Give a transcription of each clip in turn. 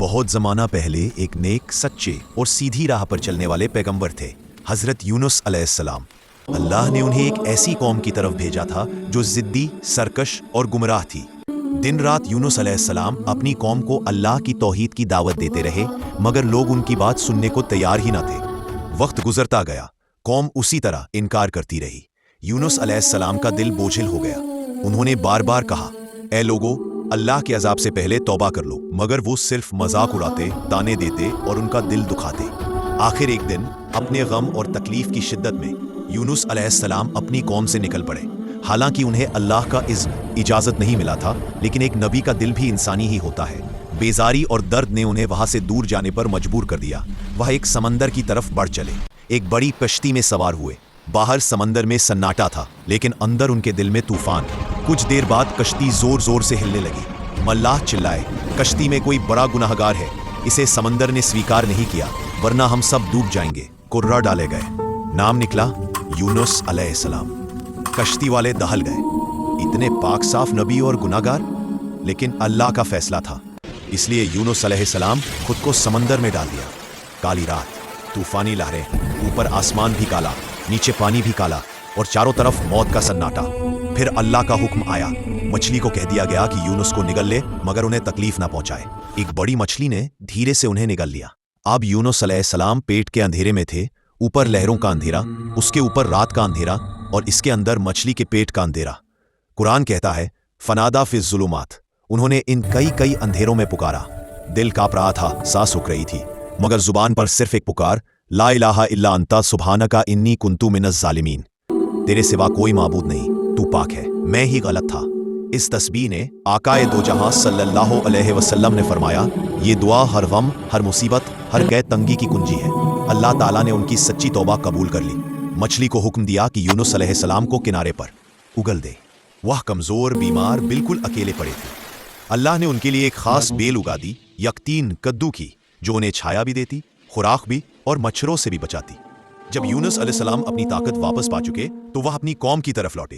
بہت زمانہ پہلے ایک نیک سچے اور سیدھی راہ پر چلنے والے پیغمبر تھے، حضرت یونس علیہ السلام۔ اللہ نے انہیں ایک ایسی قوم کی طرف بھیجا تھا جو ضدی، سرکش اور گمراہ تھی۔ دن رات یونس علیہ السلام اپنی قوم کو اللہ کی توحید کی دعوت دیتے رہے، مگر لوگ ان کی بات سننے کو تیار ہی نہ تھے۔ وقت گزرتا گیا، قوم اسی طرح انکار کرتی رہی۔ یونس علیہ السلام کا دل بوجھل ہو گیا۔ انہوں نے بار بار کہا، اے لوگو، اللہ کے عذاب سے پہلے توبہ کر لو، مگر وہ صرف مذاق اڑاتے، تانے دیتے اور ان کا دل دکھاتے۔ آخر ایک دن اپنے غم اور تکلیف کی شدت میں یونس علیہ السلام اپنی قوم سے نکل پڑے۔ حالانکہ انہیں اللہ کا اجازت نہیں ملا تھا، لیکن ایک نبی کا دل بھی انسانی ہی ہوتا ہے۔ بیزاری اور درد نے انہیں وہاں سے دور جانے پر مجبور کر دیا۔ وہ ایک سمندر کی طرف بڑھ چلے، ایک بڑی کشتی میں سوار ہوئے۔ باہر سمندر میں سناٹا تھا، لیکن اندر ان کے دل میں طوفان۔ کچھ دیر بعد کشتی زور زور سے ہلنے لگی۔ ملاح چلائے، کشتی میں کوئی بڑا گناہگار ہے، اسے سمندر نے سویکار نہیں کیا، ورنہ ہم سب ڈوب جائیں گے۔ کرہ ڈالے گئے، نام نکلا یونس علیہ السلام۔ کشتی والے دہل گئے، اتنے پاک صاف نبی اور گناہگار، لیکن اللہ کا فیصلہ تھا، اس لیے یونس علیہ السلام خود کو سمندر میں ڈال دیا۔ کالی رات، طوفانی لہریں، اوپر آسمان بھی کالا، نیچے پانی بھی کالا، اور چاروں طرف موت کا سناٹا۔ پھر اللہ کا حکم آیا، مچھلی کو کہہ دیا گیا کہ یونس کو نگل لے، مگر انہیں تکلیف نہ پہنچائے۔ ایک بڑی مچھلی نے دھیرے سے انہیں نگل لیا۔ اب یونس علیہ السلام پیٹ کے اندھیرے میں تھے، اوپر لہروں کا اندھیرا، اس کے اوپر رات کا اندھیرا، اور اس کے اندر مچھلی کے پیٹ کا اندھیرا۔ قرآن کہتا ہے، فنادا فی الظلمات، انہوں نے ان کئی اندھیروں میں پکارا۔ دل کانپ رہا تھا، سانس رک رہی تھی، مگر زبان پر صرف ایک پکار، لا الہ الا انت سبحانک انی کنت من الظالمین، تیرے سوا کوئی معبود نہیں، تو پاک ہے، میں ہی غلط تھا۔ اس تسبیح نے آقائے دو جہاں صلی اللہ علیہ وسلم نے فرمایا، یہ دعا ہر غم، ہر مصیبت، ہر قید تنگی کی کنجی ہے۔ اللہ تعالیٰ نے ان کی سچی توبہ قبول کر لی۔ مچھلی کو حکم دیا کہ یونس علیہ السلام کو کنارے پر اگل دے۔ وہ کمزور، بیمار، بالکل اکیلے پڑے تھے۔ اللہ نے ان کے لیے ایک خاص بیل اگا دی، یقطین کدو کی، جو انہیں چھایا بھی دیتی، خوراک بھی، اور مچھروں سے بھی بچاتی۔ جب یونس علیہ السلام اپنی طاقت واپس پا چکے تو وہ اپنی قوم کی طرف لوٹے،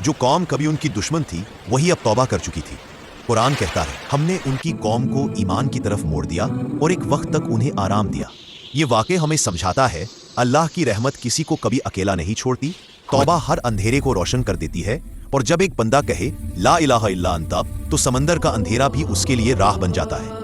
جو قوم کبھی ان کی دشمن تھی وہی اب توبہ کر چکی تھی۔ قرآن کہتا ہے، ہم نے ان کی قوم کو ایمان کی طرف موڑ دیا اور ایک وقت تک انہیں آرام دیا۔ یہ واقعہ ہمیں سمجھاتا ہے، اللہ کی رحمت کسی کو کبھی اکیلا نہیں چھوڑتی۔ توبہ ہر اندھیرے کو روشن کر دیتی ہے، اور جب ایک بندہ کہے لا الہ الا انت، تو سمندر کا اندھیرا بھی اس کے لیے راہ بن جاتا ہے۔